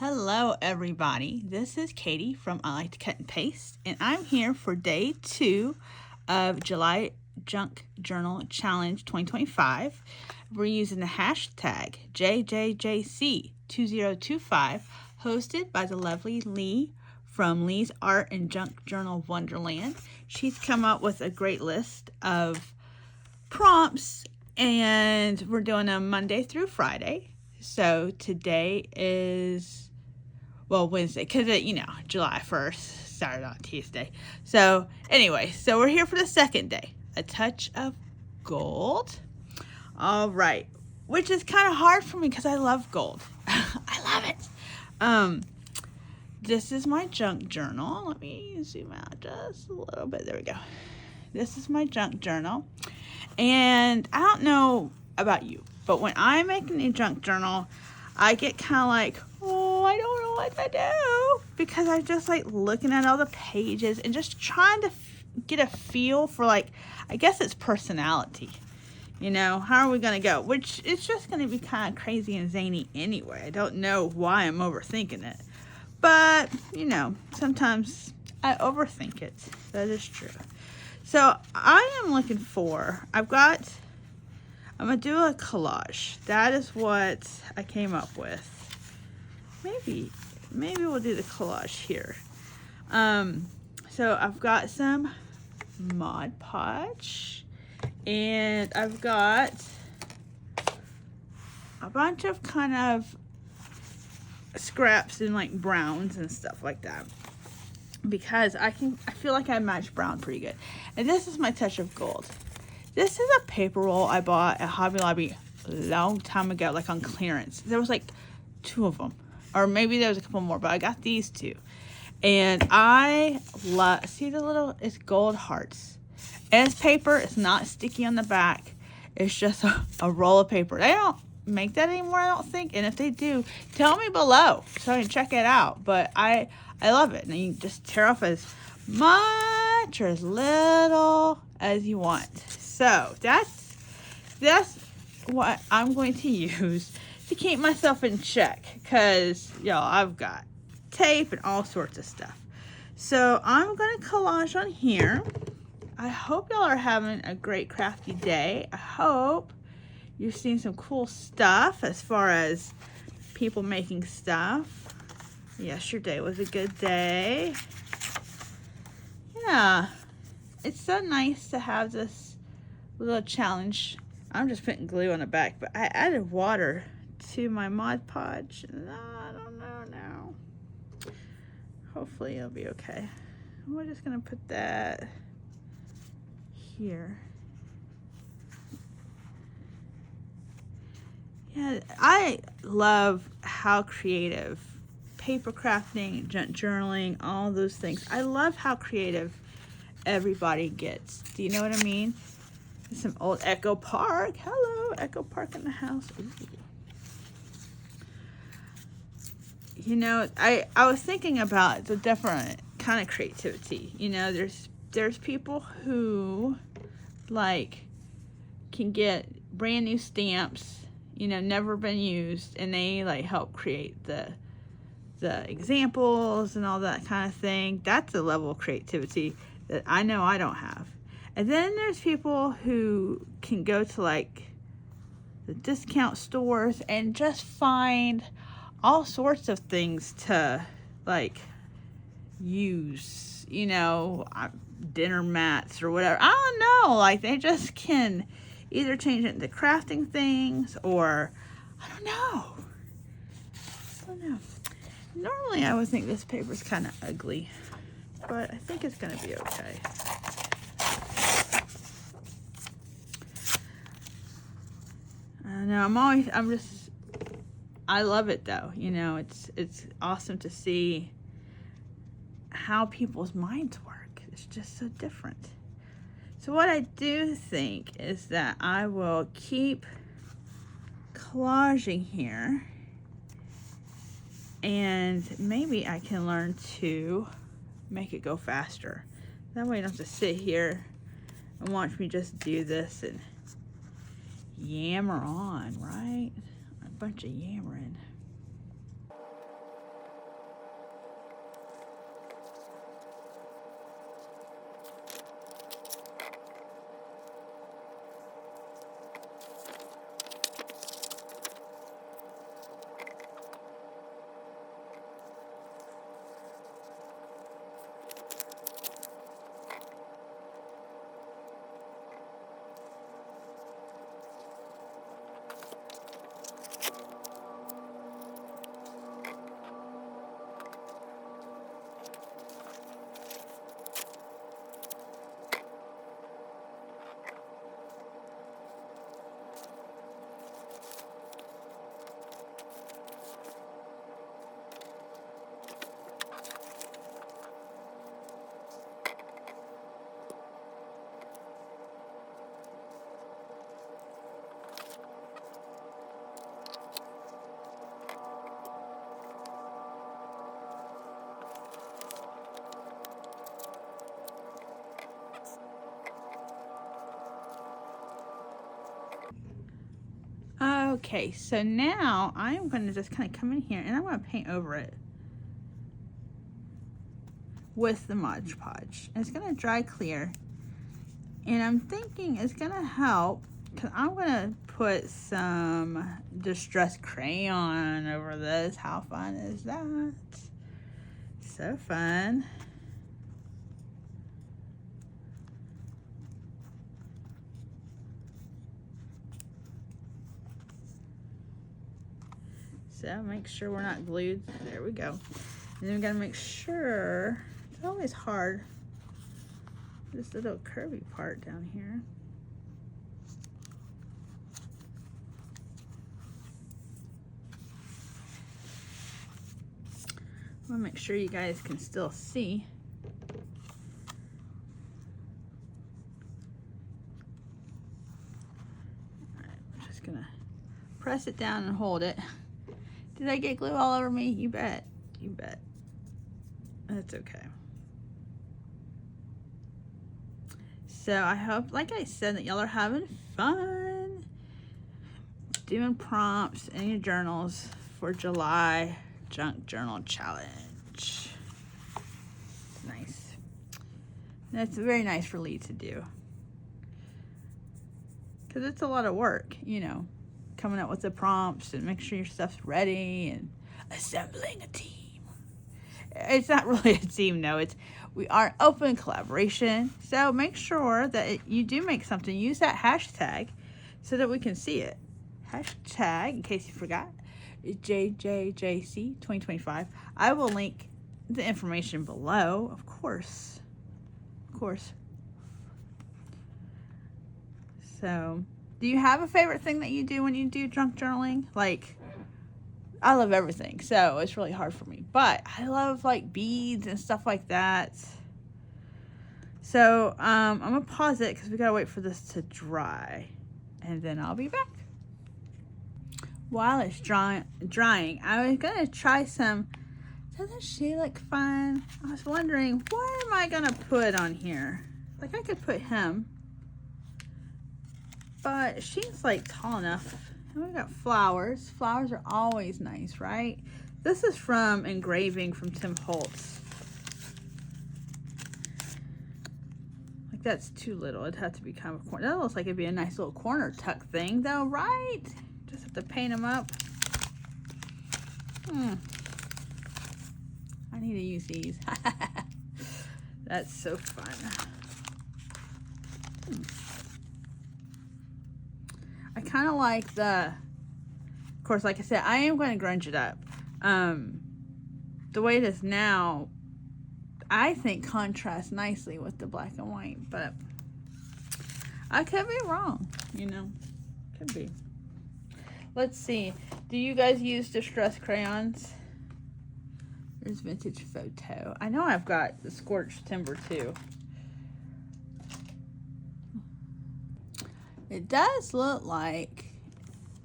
Hello everybody, this is Katie from I Like to Cut and Paste, and I'm here for day 2 of July Junk Journal Challenge 2025. We're using the hashtag JJJC2025, hosted by the lovely Leigh from Leigh's Art and Junk Journal Wonderland. She's come up with a great list of prompts, and we're doing them Monday through Friday. So today is Wednesday, because July 1st started on Tuesday. So anyway, so we're here for the second day, a touch of gold. All right, which is kind of hard for me because I love gold. I love it. This is my junk journal. Let me zoom out just a little bit. There we go. This is my junk journal, and I don't know about you, but when I'm making a junk journal, I get kind of like, I don't know what to do, because I just like looking at all the pages and just trying to get a feel for, I guess it's personality. How are we going to go? Which it's just going to be kind of crazy and zany anyway. I don't know why I'm overthinking it. But, sometimes I overthink it. That is true. So I am looking for, I'm going to do a collage. That is what I came up with. Maybe we'll do the collage here. So I've got some Mod Podge, and I've got a bunch of kind of scraps and browns and stuff like that, because I feel like I match brown pretty good. And this is my touch of gold. This is a paper roll I bought at Hobby Lobby a long time ago, on clearance. There was 2 of them, or maybe there was a couple more, but I got these 2. And I love, see the little, it's gold hearts. And it's paper, it's not sticky on the back. It's just a roll of paper. They don't make that anymore, I don't think. And if they do, tell me below so I can check it out. But I love it. And you just tear off as much or as little as you want. So that's what I'm going to use to keep myself in check, because I've got tape and all sorts of stuff. So I'm going to collage on here. I hope y'all are having a great crafty day. I hope you're seeing some cool stuff as far as people making stuff. Yesterday was a good day. Yeah, it's so nice to have this little challenge. I'm just putting glue on the back, but I added water to my Mod Podge, and I don't know now. Hopefully it'll be okay. We're just gonna put that here. Yeah, I love how creative paper crafting, junk journaling, all those things. I love how creative everybody gets. Do you know what I mean? Some old Echo Park. Hello, Echo Park in the house. Ooh. I was thinking about the different kind of creativity. There's people who can get brand new stamps, never been used, and they help create the examples and all that kind of thing. That's a level of creativity that I know I don't have. And then there's people who can go to the discount stores and just find all sorts of things to use, dinner mats or whatever. I don't know, they just can either change it into crafting things, or I don't know. Normally I would think this paper's kind of ugly, but I think it's gonna be okay. I know, I love it though. It's awesome to see how people's minds work. It's just so different. So what I do think is that I will keep collaging here, and maybe I can learn to make it go faster. That way I don't have to sit here and watch me just do this and yammer on, right? A bunch of yammering. Okay, so now I'm going to just kind of come in here and I'm going to paint over it with the Mod Podge. It's going to dry clear. And I'm thinking it's going to help because I'm going to put some distressed crayon over this. How fun is that? So fun. So make sure we're not glued. There we go. And then we gotta make sure, it's always hard, this little curvy part down here. I wanna make sure you guys can still see. All right, I'm just gonna press it down and hold it. Did I get glue all over me? You bet. You bet. That's okay. So I hope, like I said, that y'all are having fun doing prompts in your journals for July Junk Journal Challenge. Nice. That's very nice for Leigh to do. Because it's a lot of work, you know, coming up with the prompts and make sure your stuff's ready and assembling a team. It's not really a team, no. We are open collaboration. So make sure that you do make something. Use that hashtag so that we can see it. Hashtag, in case you forgot, JJJC 2025. I will link the information below, of course. Of course. So, do you have a favorite thing that you do when you do junk journaling? Like, I love everything, so it's really hard for me. But I love, like, beads and stuff like that. So, I'm going to pause it because we got to wait for this to dry. And then I'll be back. While it's drying, I was going to try some. Doesn't she look fun? I was wondering, what am I going to put on here? Like, I could put him. But she's like tall enough. And we got flowers. Flowers are always nice, right? This is from engraving from Tim Holtz. Like, that's too little. It'd have to be kind of a corner. That looks like it'd be a nice little corner tuck thing though, right? Just have to paint them up. I need to use these. That's so fun. I kind of like of course, like I said, I am going to grunge it up. The way it is now, I think contrasts nicely with the black and white, but I could be wrong, you know, could be. Let's see. Do you guys use distressed crayons? There's vintage photo. I know I've got the scorched timber too. It does look like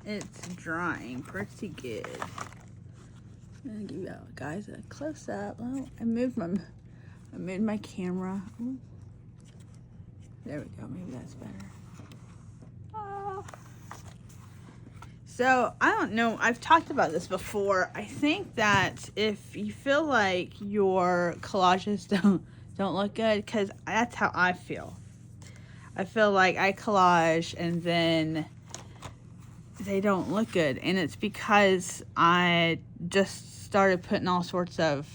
it's drying pretty good. I'm gonna give you guys a close up. Oh, I moved my camera. Ooh. There we go. Maybe that's better. Oh. So I don't know. I've talked about this before. I think that if you feel like your collages don't look good, because that's how I feel. I feel like I collage and then they don't look good. And it's because I just started putting all sorts of,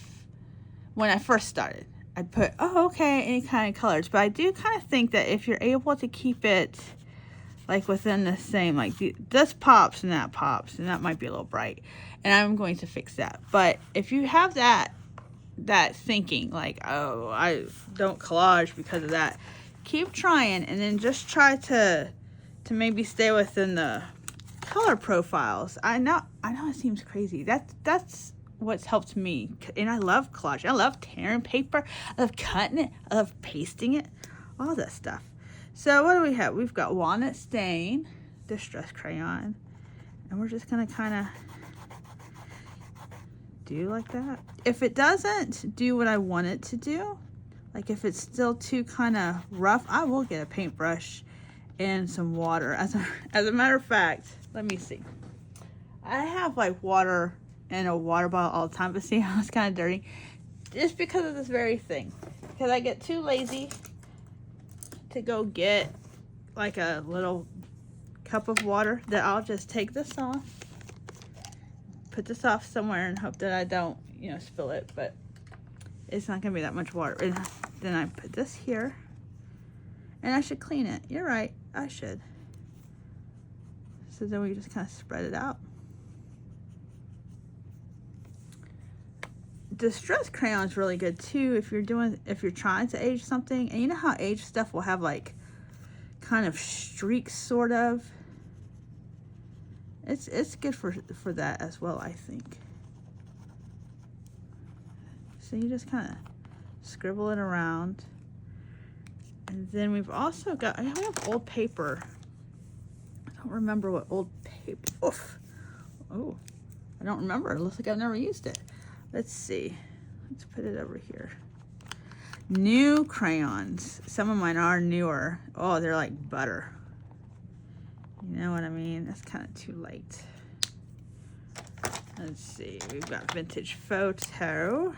when I first started, I'd put, oh, okay, any kind of colors. But I do kind of think that if you're able to keep it like within the same, like this pops and that might be a little bright. And I'm going to fix that. But if you have that thinking like, oh, I don't collage because of that, keep trying, and then just try to maybe stay within the color profiles. I know it seems crazy. That's what's helped me. And I love collage. I love tearing paper. I love cutting it. I love pasting it. All that stuff. So what do we have? We've got walnut stain, distressed crayon, and we're just gonna kind of do like that. If it doesn't do what I want it to do, like if it's still too kind of rough, I will get a paintbrush and some water. As a matter of fact, let me see. I have like water in a water bottle all the time, but see how it's kind of dirty? Just because of this very thing. Because I get too lazy to go get like a little cup of water, that I'll just take this off, put this off somewhere and hope that I don't, you know, spill it, but it's not gonna be that much water. And then I put this here, and I should clean it. You're right, I should. So then we just kind of spread it out. Distress crayon is really good too if you're trying to age something. And you know how aged stuff will have like kind of streaks, sort of. It's good for that as well, I think. So you just kind of scribble it around. And then we've also got, I have old paper. I don't remember what old paper, oof. Oh, I don't remember. It looks like I've never used it. Let's see. Let's put it over here. New crayons. Some of mine are newer. Oh, they're like butter. You know what I mean? That's kind of too late. Let's see. We've got vintage photo.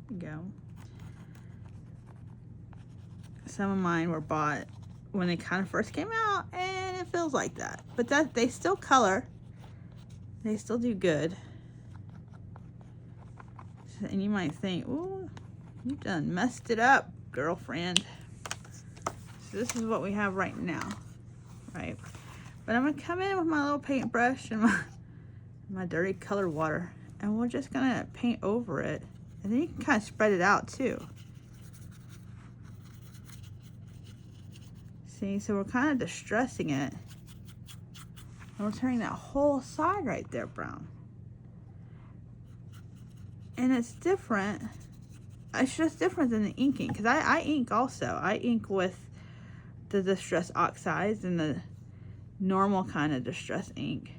There we go. Some of mine were bought when they kind of first came out, and it feels like that. But that they still color. They still do good. And you might think, ooh, you done messed it up, girlfriend. So this is what we have right now, right? But I'm gonna come in with my little paintbrush and my dirty colored water, and we're just gonna paint over it. And then you can kind of spread it out too. See, so we're kind of distressing it. And we're turning that whole side right there brown. And it's different. It's just different than the inking. Because I ink also. I ink with the Distress Oxides and the normal kind of Distress ink.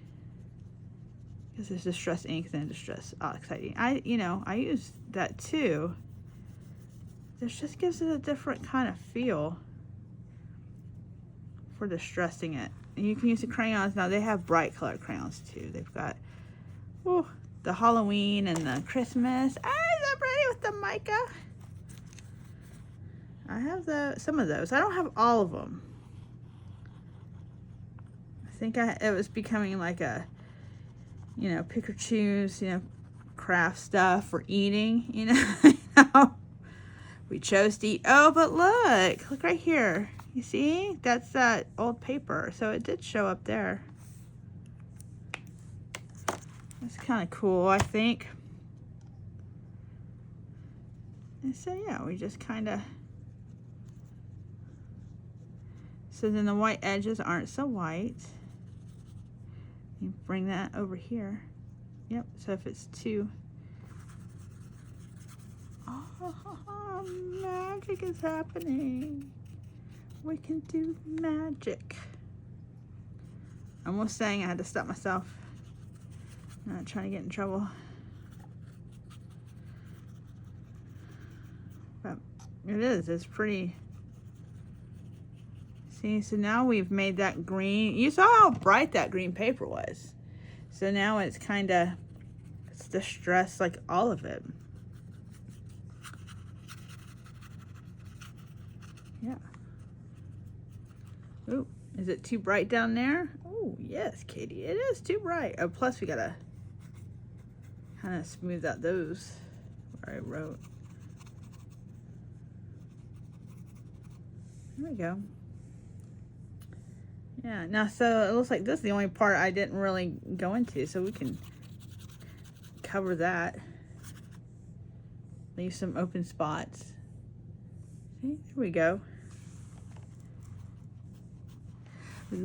Because there's Distress ink and Distress Oxide ink. I use that too. This just gives it a different kind of feel for distressing it. And you can use the crayons. Now they have bright colored crayons too. They've got the Halloween and the Christmas. Ah, is that pretty with the mica? I have some of those. I don't have all of them. I think it was becoming like a, pick or choose, craft stuff for eating, We chose to eat. Oh, but look right here. You see? That's that old paper. So it did show up there. That's kind of cool, I think. And so, yeah, we just kind of... So then the white edges aren't so white. You bring that over here. Yep, so if it's too... Oh, magic is happening. We can do magic. I'm almost saying I had to stop myself. I'm not trying to get in trouble. But it is. It's pretty. See, so now we've made that green. You saw how bright that green paper was. So now it's kind of, it's distressed like all of it. Yeah. Ooh, is it too bright down there? Oh, yes, Katie, it is too bright. Oh, plus we gotta kind of smooth out those where I wrote. There we go. Yeah, now so it looks like this is the only part I didn't really go into, so we can cover that. Leave some open spots. See, there we go.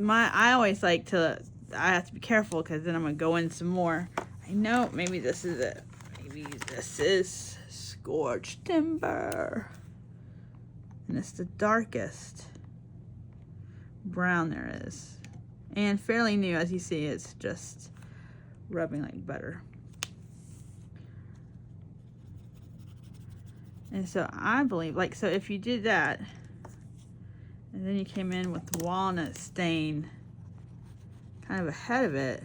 I always like to, I have to be careful because then I'm going to go in some more. I know, maybe this is it. Maybe this is Scorched Timber. And it's the darkest brown there is. And fairly new, as you see, it's just rubbing like butter. And so I believe, like, so if you did that, and then you came in with walnut stain, kind of ahead of it,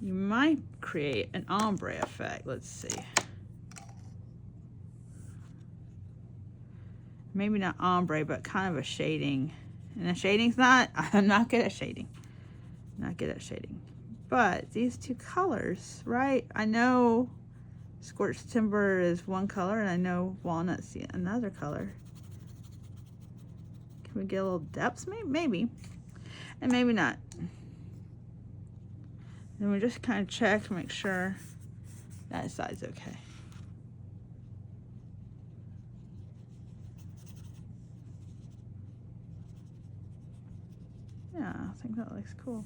you might create an ombre effect. Let's see. Maybe not ombre, but kind of a shading. And the shading's not, I'm not good at shading. Not good at shading. But these two colors, right? I know scorched timber is one color, and I know walnut's another color. Can we get a little depth? Maybe. And maybe not. Then we just kind of check to make sure that side's okay. Yeah, I think that looks cool.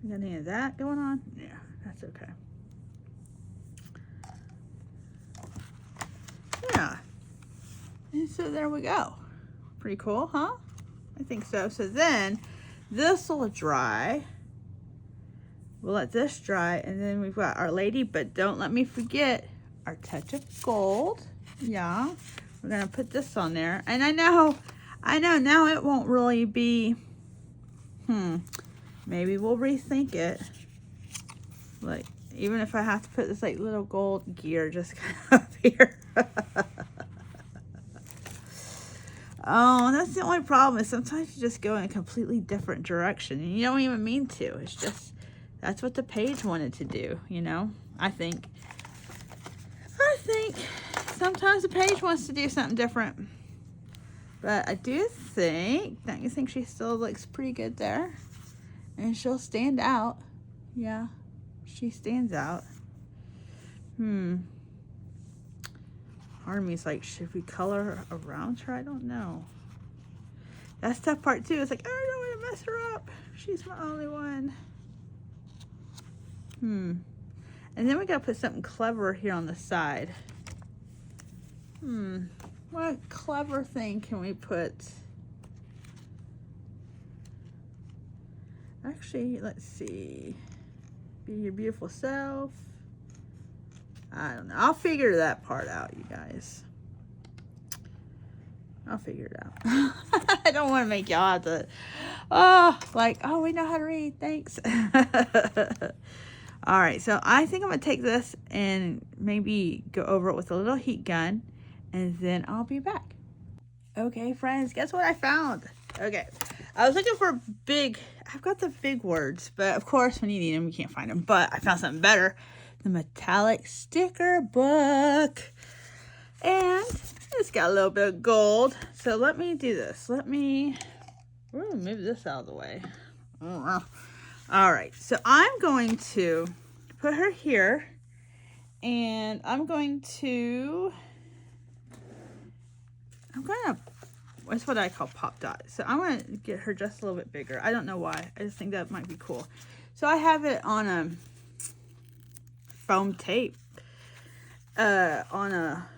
Got any of that going on? Yeah, that's okay. Yeah. And so there we go. Pretty cool, huh? I think so. So then this will dry. We'll let this dry, and then we've got Our Lady, but don't let me forget our touch of gold. Yeah. We're gonna put this on there. And I know now it won't really be, maybe we'll rethink it. Like, even if I have to put this like little gold gear just kind of up here. Oh, that's the only problem, is sometimes you just go in a completely different direction and you don't even mean to. It's just, that's what the page wanted to do, you know? I think sometimes the page wants to do something different. But I do think, don't you think she still looks pretty good there? And she'll stand out. Yeah, she stands out. Part of me is like, should we color around her? I don't know. That's the tough part too. It's like, I don't want to mess her up. She's my only one. And then we gotta put something clever here on the side. What clever thing can we put? Actually, let's see. Be your beautiful self. I don't know. I'll figure that part out, you guys. I'll figure it out. I don't want to make y'all have to, we know how to read. Thanks. All right, so I think I'm going to take this and maybe go over it with a little heat gun, and then I'll be back. Okay, friends, guess what I found? Okay, I was looking for I've got the big words, but of course when you need them, you can't find them. But I found something better. The metallic sticker book. And it's got a little bit of gold. So let me do this. Let me move this out of the way. All right, so I'm going to put her here, and what's what I call pop dot. So I'm going to get her just a little bit bigger. I don't know why. I just think that might be cool. So I have it on a foam tape, on a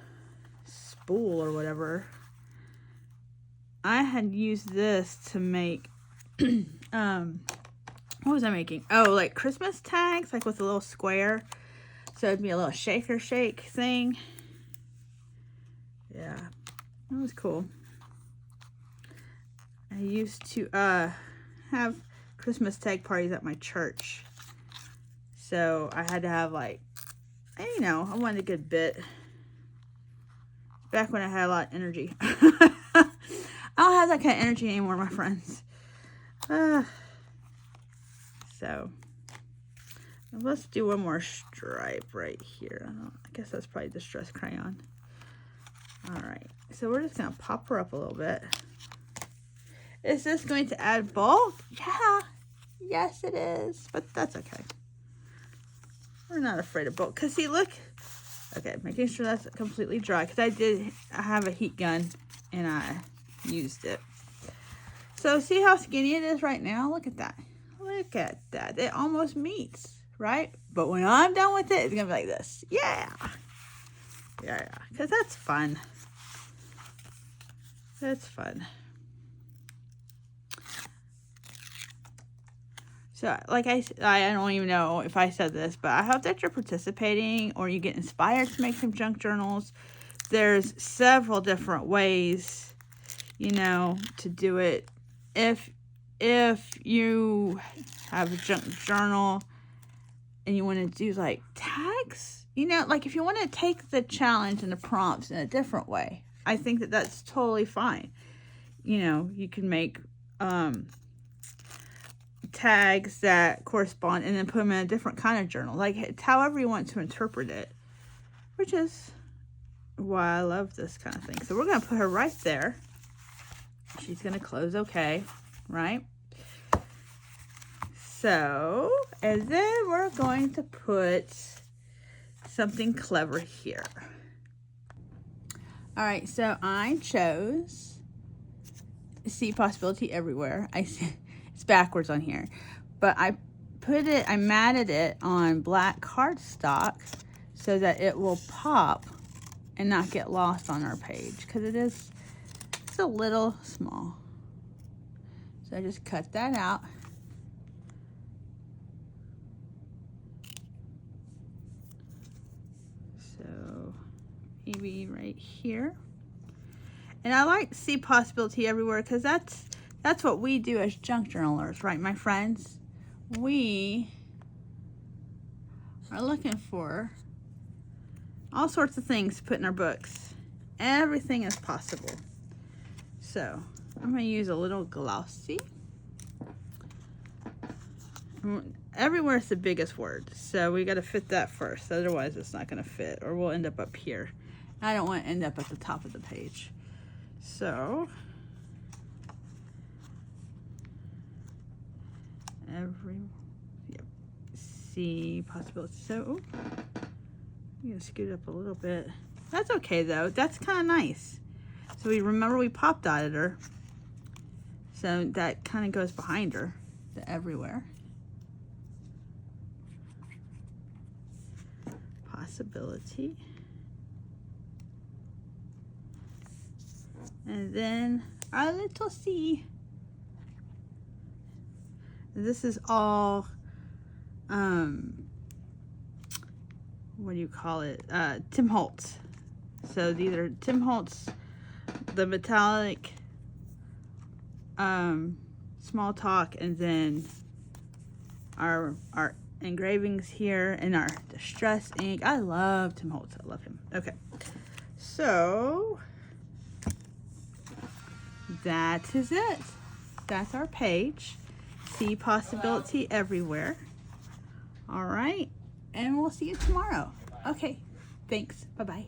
spool or whatever. I had used this to make, what was I making? Oh, like Christmas tags, like with a little square. So it'd be a little shaker shake thing. Yeah, that was cool. I used to have Christmas tag parties at my church. So I had to have, like, you know, I wanted a good bit. Back when I had a lot of energy. I don't have that kind of energy anymore, my friends. So let's do one more stripe right here. I guess that's probably distress crayon. All right, so we're just gonna pop her up a little bit. Is this going to add bulk? Yeah, yes it is, but that's okay. We're not afraid of bulk, because see, look, okay, making sure that's completely dry, because I have a heat gun and I used it. So see how skinny it is right now? Look at that. Look at that. It almost meets, right? But when I'm done with it, it's gonna be like this. Yeah, because that's fun. That's fun. So, like I don't even know if I said this, but I hope that you're participating or you get inspired to make some junk journals. There's several different ways, you know, to do it. If if you have a junk journal and you want to do like tags, you know, like if you want to take the challenge and the prompts in a different way, I think that that's totally fine. You know, you can make tags that correspond and then put them in a different kind of journal. Like, it's however you want to interpret it, which is why I love this kind of thing. So we're going to put her right there. She's going to close okay, right? So, and then we're going to put something clever here. All right, so I chose See Possibility Everywhere. It's backwards on here, but I matted it on black cardstock so that it will pop and not get lost on our page, because it's a little small. So I just cut that out. So maybe right here. And I like to See Possibility Everywhere because that's what we do as junk journalers, right, my friends? We are looking for all sorts of things to put in our books. Everything is possible. So I'm going to use a little glossy. Everywhere is the biggest word, so we got to fit that first. Otherwise, it's not going to fit, or we'll end up here. I don't want to end up at the top of the page. So See Possibility. So I'm gonna scoot up a little bit. That's okay though. That's kind of nice. So we remember we pop dotted her, so that kind of goes behind her, the everywhere. Possibility. And then our little C. This is all, what do you call it? Tim Holtz. So these are Tim Holtz, the metallic, small talk, and then our engravings here and our distress ink. I love Tim Holtz. I love him. Okay. So that is it. That's our page. See Possibility Everywhere. All right. And we'll see you tomorrow. Okay. Thanks. Bye-bye.